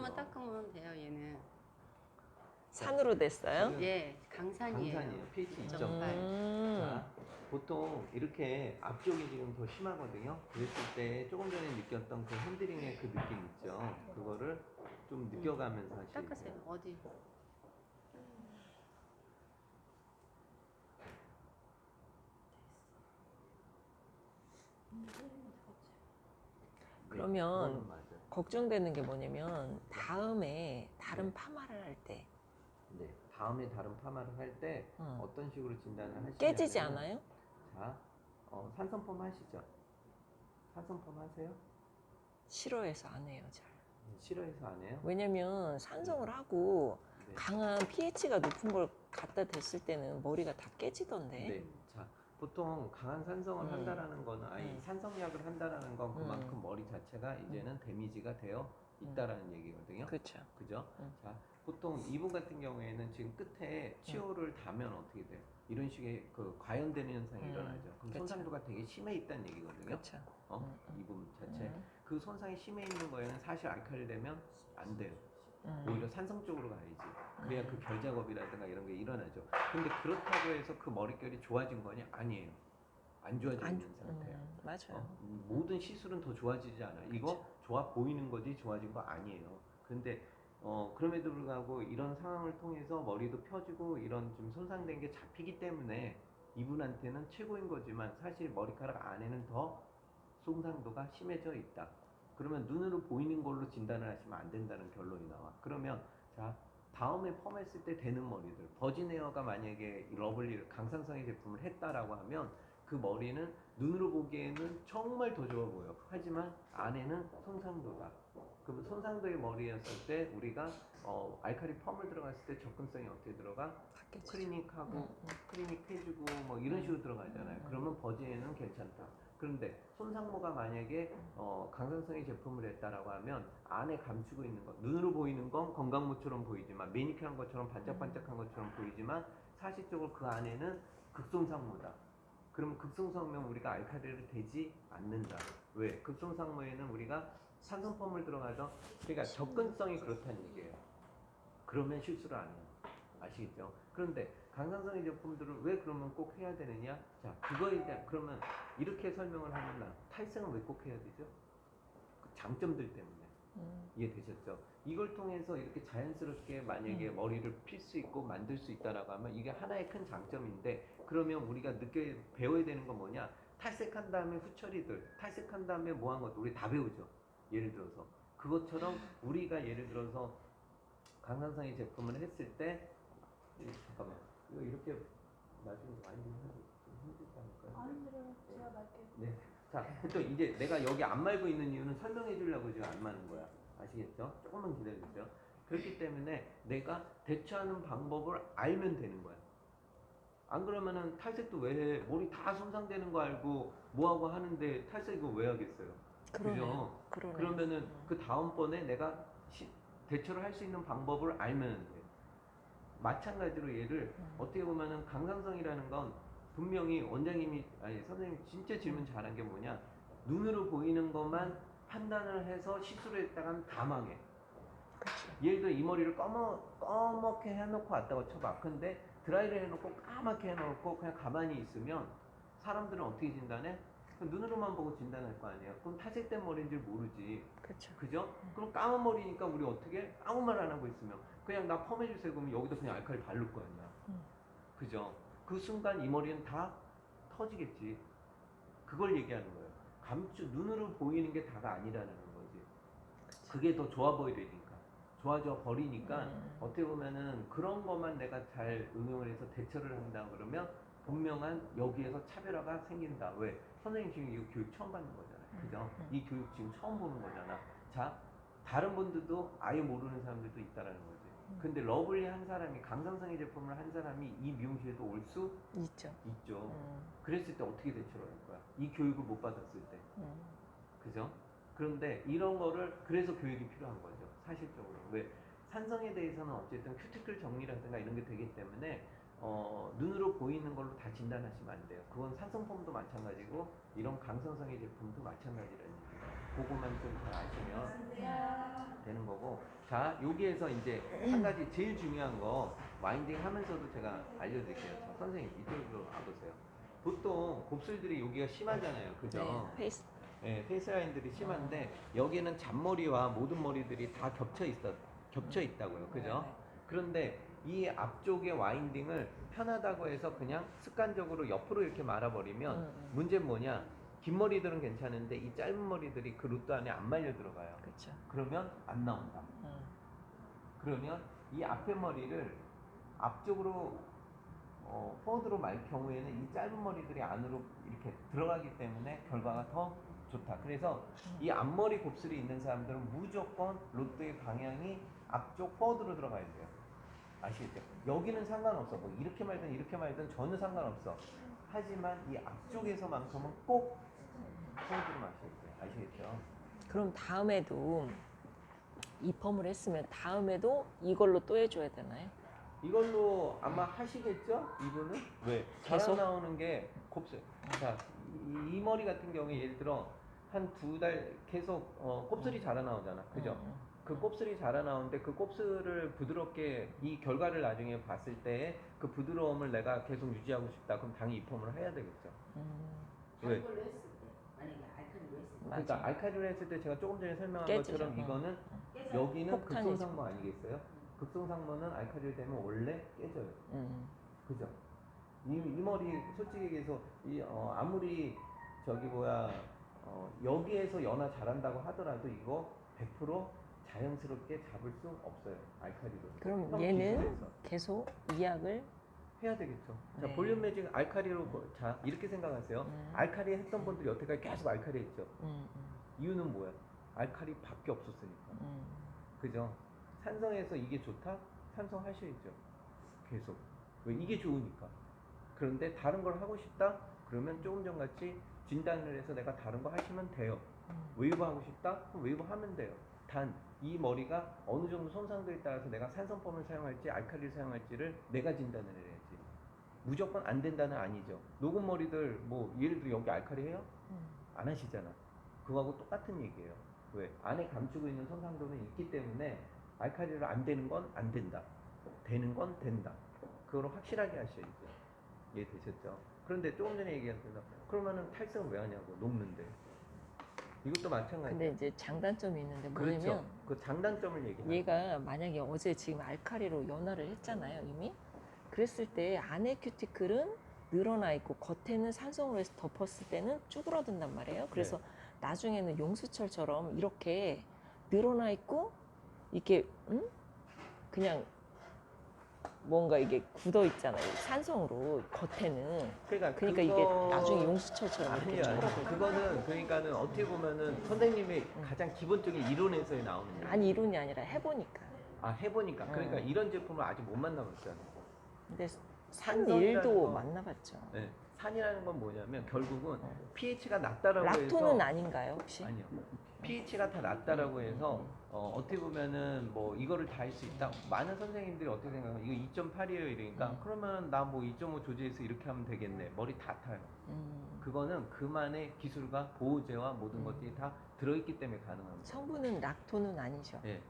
하나만 닦으면 돼요, 얘는. 산으로 됐어요? 지금 예, 강산이에요. 강산이에요. pH 2.8. 자, 보통 이렇게 앞쪽이 지금 더 심하거든요. 그랬을 때 조금 전에 느꼈던 그 핸들링의 그 느낌 있죠. 그거를 좀 느껴가면서 하시죠. 닦으세요. 어디? 그러면 그거는 맞아요. 걱정되는 게 뭐냐면 다음에 다른 네. 파마를 할 때 네, 다음에 다른 파마를 할 때 어. 어떤 식으로 진단을 하시냐면 깨지지 않아요? 자, 산성펌 하시죠? 산성펌 하세요? 싫어해서 안 해요, 잘. 싫어해서 안 해요? 왜냐면 산성을 하고 네. 강한 pH가 높은 걸 갖다 댔을 때는 머리가 다 깨지던데. 네. 자, 보통 강한 산성을 한다라는 거는 아니 산성약을 한다라는 건 그만큼 머리 자체가 이제는 데미지가 되어 있다라는 얘기거든요. 그렇죠. 그죠? 자, 보통 이분 같은 경우에는 지금 끝에 치호를 다면 어떻게 돼요? 이런 식의 그 과연되는 현상이 일어나죠. 그럼 그쵸. 손상도가 되게 심해 있다는 얘기거든요. 그렇죠. 이분 자체. 그 손상이 심해 있는 거에는 사실 알칼리 되면 안 돼요. 음. 오히려 산성 쪽으로 가야지. 그래야 그 결 작업이라든가 이런 게 일어나죠. 근데 그렇다고 해서 그 머릿결이 좋아진 거냐? 아니에요. 안 좋아지고 있는 상태예요. 맞아요. 모든 시술은 더 좋아지지 않아요. 이거 좋아 보이는 거지 좋아진 거 아니에요. 근데 그럼에도 불구하고 이런 상황을 통해서 머리도 펴지고 이런 좀 손상된 게 잡히기 때문에 이분한테는 최고인 거지만 사실 머리카락 안에는 더 손상도가 심해져 있다. 그러면 눈으로 보이는 걸로 진단을 하시면 안 된다는 결론이 나와. 그러면 자, 다음에 펌했을 때 되는 머리들, 버진에어가 만약에 러블리 강산성의 제품을 했다라고 하면 그 머리는 눈으로 보기에는 정말 더 좋아 보여. 하지만 안에는 손상도다. 그럼 손상도의 머리였을 때 우리가 알칼리 펌을 들어갔을 때 접근성이 어떻게 들어가? 클리닉하고 클리닉 해주고 뭐 이런 식으로 들어가잖아요. 그러면 버진에는 괜찮다. 그런데 손상모가 만약에 강산성의 제품을 했다라고 하면 안에 감추고 있는 것, 눈으로 보이는 건 건강모처럼 보이지만 매니큐어한 것처럼 반짝반짝한 것처럼 보이지만 사실적으로 그 안에는 극손상모다. 그러면 극손상모면 우리가 알칼리를 대지 않는다. 왜? 극손상모에는 우리가 산성펌을 들어가서 그러니까 접근성이 그렇다는 얘기예요. 그러면 실수를 안 해요. 아시겠죠? 그런데 강산성의 제품들을 왜 그러면 꼭 해야 되느냐? 자, 그거에 대한 그러면 이렇게 설명을 하면 탈색은 왜 꼭 해야 되죠? 그 장점들 때문에. 이해되셨죠? 이걸 통해서 이렇게 자연스럽게 만약에 머리를 필 수 있고 만들 수 있다라고 하면 이게 하나의 큰 장점인데 그러면 우리가 늦게 배워야 되는 건 뭐냐? 탈색한 다음에 후처리들, 탈색한 다음에 뭐 한 것도 우리 다 배우죠. 예를 들어서 그것처럼 우리가 예를 들어서 강산성의 제품을 했을 때 잠깐만 이거 이렇게 나중에 많이 좀 힘들다니까요. 안 힘들어요. 제가 말게요. 네. 자, 또 이제 내가 여기 안 말고 있는 이유는 설명해 주려고 지금 안 마는 거야. 아시겠죠? 조금만 기다려주세요. 그렇기 때문에 내가 대처하는 방법을 알면 되는 거야. 안 그러면은 탈색도 왜 해? 머리 다 손상되는 거 알고 뭐하고 하는데 탈색 이거 왜 하겠어요? 그죠? 그러면은 그 다음번에 내가 대처를 할 수 있는 방법을 알면 돼. 마찬가지로 얘를 어떻게 보면은 강산성이라는 건 분명히 원장님이 아니 선생님 진짜 질문 잘한 게 뭐냐 눈으로 보이는 것만 판단을 해서 시술을 했다간 다 망해. 예를 들어 이 머리를 꺼멓게 해놓고 왔다고 쳐봐. 근데 드라이를 해놓고 까맣게 해놓고 그냥 가만히 있으면 사람들은 어떻게 진단해? 눈으로만 보고 진단할 거 아니에요. 그럼 탈색된 머리인 줄 모르지. 그죠? 그럼 까만 머리니까 우리 어떻게 아무 말 안 하고 있으면 그냥 나 펌해주세요. 그러면 여기다 그냥 알칼리 바를 거 아니야. 그죠? 그 순간 이 머리는 다 터지겠지. 그걸 얘기하는 거예요. 눈으로 보이는 게 다가 아니라는 거지. 그게 더 좋아 보이니까. 좋아져 버리니까 어떻게 보면은 그런 것만 내가 잘 응용을 해서 대처를 한다 그러면 분명한 여기에서 차별화가 생긴다. 왜? 선생님 지금 이 교육 처음 받는 거잖아요. 그죠? 이 교육 지금 처음 보는 거잖아. 자, 다른 분들도 아예 모르는 사람들도 있다라는 거지. 근데 러블리 한 사람이 강산성의 제품을 한 사람이 이 미용실에도 올 수 있죠. 그랬을 때 어떻게 대처를 할 거야? 이 교육을 못 받았을 때. 그죠? 그런데 이런 거를 그래서 교육이 필요한 거죠. 사실적으로. 왜? 산성에 대해서는 어쨌든 큐티클 정리라든가 이런 게 되기 때문에 눈으로 보이는 걸로 다 진단하시면 안 돼요. 그건 산성펌도 마찬가지고 이런 강산성의 제품도 마찬가지라는 얘기예요. 그거만 좀 잘 아시면 되는 거고. 자, 여기에서 이제 한 가지 제일 중요한 거 와인딩 하면서도 제가 알려드릴게요. 자, 선생님 이쪽으로 와보세요. 보통 곱슬들이 여기가 심하잖아요, 그죠? 네, 페이스. 네, 페이스 라인들이 심한데 여기는 잔머리와 모든 머리들이 다 겹쳐 있다고요, 그죠? 네. 그런데 이 앞쪽의 와인딩을 편하다고 해서 그냥 습관적으로 옆으로 이렇게 말아버리면 문제는 뭐냐? 긴 머리들은 괜찮은데 이 짧은 머리들이 그 루트 안에 안 말려 들어가요. 그렇죠. 그러면 안 나온다. 그러면 이 앞에 머리를 앞쪽으로 포워드로 말 경우에는 이 짧은 머리들이 안으로 이렇게 들어가기 때문에 결과가 더 좋다. 그래서 이 앞머리 곱슬이 있는 사람들은 무조건 로드의 방향이 앞쪽 포워드로 들어가야 돼요. 아시겠죠? 여기는 상관없어. 뭐 이렇게 말든 전혀 상관없어. 하지만 이 앞쪽에서만큼은 꼭 포워드로 마셔야 돼요. 아시겠죠? 그럼 다음에도 입펌을 했으면 다음에도 이걸로 또 해줘야 되나요? 이걸로 아마 하시겠죠? 이분은? 왜? 계속? 자라 나오는 게 곱슬. 자, 이 머리 같은 경우에 예를 들어 한 2달 계속 곱슬이 자라 나오잖아. 그죠? 그 곱슬이 자라 나오는데 그 곱슬을 부드럽게 이 결과를 나중에 봤을 때 그 부드러움을 내가 계속 유지하고 싶다. 그럼 당연히 입펌을 해야 되겠죠. 왜? 알코올로 했을 때 만약에 알칼리로 했을 때 맞아. 그러니까 알칼리로 했을 때 제가 조금 전에 설명한 깨지죠. 것처럼 이거는 깨져요. 여기는 폭탄이죠. 극성상모 아니겠어요? 극성상모는 알칼리로 되면 원래 깨져요. 그죠? 이 머리 솔직히 얘기해서 아무리 저기 여기에서 연화 잘한다고 하더라도 이거 100% 자연스럽게 잡을 수 없어요. 알칼리로. 그럼 형 얘는 기준에서. 계속 이 약을 해야 되겠죠. 자, 네. 볼륨 매직 알칼리로 자 이렇게 생각하세요. 알칼리 했던 분들 여태까지 계속 알칼리 했죠. 이유는 뭐야? 알칼리밖에 없었으니까. 그죠? 산성에서 이게 좋다? 산성 하셔야죠. 계속. 왜? 이게 좋으니까. 그런데 다른 걸 하고 싶다? 그러면 조금 전같이 진단을 해서 내가 다른 거 하시면 돼요. 웨이브 하고 싶다? 그럼 웨이브 하면 돼요. 단 이 머리가 어느 정도 손상도에 따라서 내가 산성펌을 사용할지 알칼리를 사용할지를 내가 진단을 해야지. 무조건 안 된다는 아니죠. 녹은 머리들 뭐 예를 들어 여기 알칼리 해요? 안 하시잖아. 그거하고 똑같은 얘기예요. 왜? 안에 감추고 있는 손상도는 있기 때문에 알칼리로 안 되는 건 안 된다. 되는 건 된다. 그걸 확실하게 하셔야죠. 이해되셨죠? 그런데 조금 전에 얘기했잖아. 그러면은 탈색은 왜 하냐고. 녹는데. 이것도 마찬가지예요. 근데 이제 장단점이 있는데 뭐냐면 그렇죠. 그 장단점을 얘기하는 얘가 만약에 어제 지금 알칼리로 연화를 했잖아요 이미. 그랬을 때 안에 큐티클은 늘어나 있고 겉에는 산성으로 해서 덮었을 때는 쭈그러든단 말이에요. 그래서 나중에는 용수철처럼 이렇게 늘어나 있고 이렇게 그냥 뭔가 이게 굳어 있잖아요. 산성으로 겉에는. 그러니까 이게 나중에 용수철처럼 이렇게 아니요. 쭈그러들고. 그거는 그러니까는 어떻게 보면은 선생님의 가장 기본적인 이론에서 나오는 거예요. 아니 이론이 아니라 해보니까. 아, 해보니까. 그러니까 이런 제품을 아직 못 만나봤어요. 근데 산 산성이라는 일도 거. 만나봤죠. 네. 산이라는 건 뭐냐면 결국은 pH가 낮다라고 락토는 해서 아닌가요 혹시? 아니요. pH가 다 낮다라고 해서 어떻게 보면은 뭐 이거를 다 할 수 있다. 많은 선생님들이 어떻게 생각하면 이거 2.8이에요 이러니까 그러면 나 뭐 2.5 조제해서 이렇게 하면 되겠네. 머리 다 타요. 그거는 그만의 기술과 보호제와 모든 것들이 다 들어있기 때문에 가능합니다. 성분은 락토는 아니죠. 예.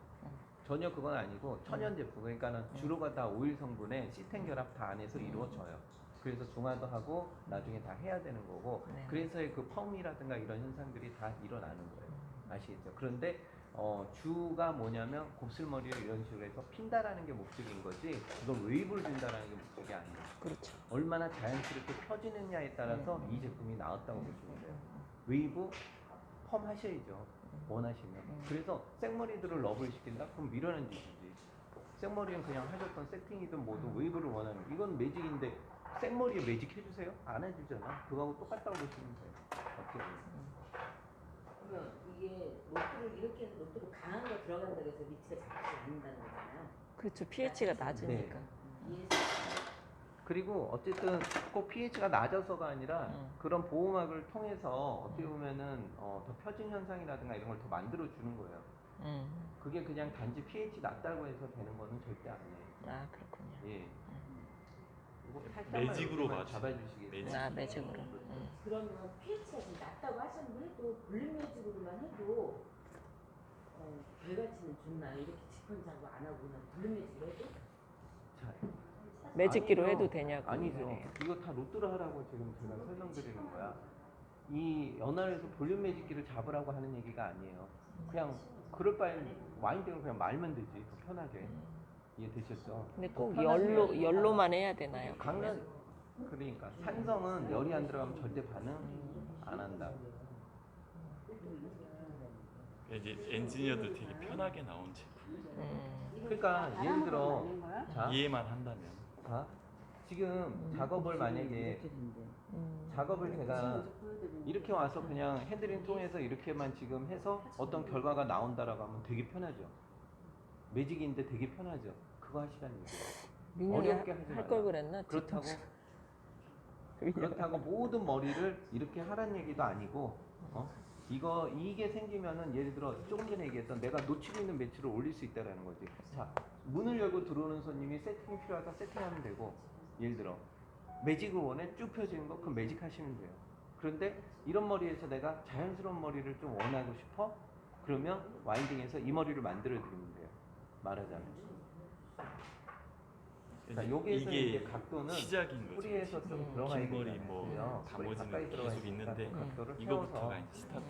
전혀 그건 아니고 천연 제품. 그러니까는 주로가 다 오일 성분에 시텐 결합 다 안에서 이루어져요. 그래서 중화도 하고 나중에 다 해야 되는 거고 네. 그래서의 그 펌이라든가 이런 현상들이 다 일어나는 거예요. 아시겠죠? 그런데 주가 뭐냐면 곱슬머리를 이런 식으로 해서 핀다라는 게 목적인 거지 그걸 웨이브를 준다라는 게 목적이 아니에요. 그렇죠. 얼마나 자연스럽게 펴지느냐에 따라서 이 제품이 나왔다고 보시면 돼요. 웨이브 펌 하셔야죠. 원하시면. 그래서 생머리들을 러블 시킨다? 그럼 미련한 짓이지. 생머리는 그냥 하셨던 세팅이든 뭐든 웨이브를 원하는 이건 매직인데 생머리에 매직 해주세요? 안 해주잖아. 그거하고 똑같다고 보시면 돼요. 어떻게 보면. 그러면 이게 로트를 이렇게 해서 로트로 강한 거 들어간다고 해서 위치가 잡히지 않는다는 거잖아요. 그렇죠. pH가 낮으니까. 이해했어요. 그리고 어쨌든 꼭 pH가 낮아서가 아니라 그런 보호막을 통해서 어떻게 보면은 더 펴진 현상이라든가 이런 걸 더 만들어 주는 거예요. 그게 그냥 단지 pH 낮다고 해서 되는 거는 절대 아니에요. 아 그렇군요. 예. 매직으로 봐주세요. 잡아주시겠어요? 매직. 아, 매직으로. 그러면 pH가 좀 낮다고 하셨는데 해도 볼륨 매직으로만 해도 결과치는 좋나요? 이렇게 직권자고 안 하고 그냥 볼륨 매직으로 해도? 자, 매직기로 아니죠. 해도 되냐고. 아니죠. 말이에요. 이거 다 로또를 하라고 지금 제가 설명드리는 거야. 이 연안에서 볼륨 매직기를 잡으라고 하는 얘기가 아니에요. 그냥 그럴 바엔 와인딩을 그냥 말면 되지. 더 편하게. 이해되셨죠? 근데 꼭 편하게 열로만 해야 되나요? 강한 그러니까 산성은 열이 안 들어가면 절대 반응 안 한다. 이제 엔지니어들 되게 편하게 나온 제품. 그러니까 예를 들어 자, 이해만 한다면. 자 지금 작업을 만약에 작업을 제가 이렇게 와서 그냥 핸들링 통해서 이렇게만 지금 해서 어떤 결과가 나온다라고 하면 되게 편하죠. 매직인데 되게 편하죠. 그거 하시라는 얘기예요. 민영이 어렵게 하지 할 말라. 걸 그랬나? 그렇다고 그렇다고 모든 머리를 이렇게 하라는 얘기도 아니고 이게 생기면은 예를 들어 조금 전에 얘기했던 내가 놓치고 있는 매출을 올릴 수 있다라는 거지. 자 문을 열고 들어오는 손님이 세팅이 필요하다 세팅하면 되고 예를 들어 매직을 원해 쭉 펴지는 거 그럼 매직 하시면 돼요. 그런데 이런 머리에서 내가 자연스러운 머리를 좀 원하고 싶어? 그러면 와인딩에서 이 머리를 만들어 드리면 돼요. 말하자면. 자, 여기에서 이게 이제 각도는 시작인 거죠. 뿌리에서 좀 들어가 긴 있는 머리 뭐 뿌리 다모지는 가까이 들어가 계속 있으니까 있는데 각도를 이거부터가 세워서 이제 스타트.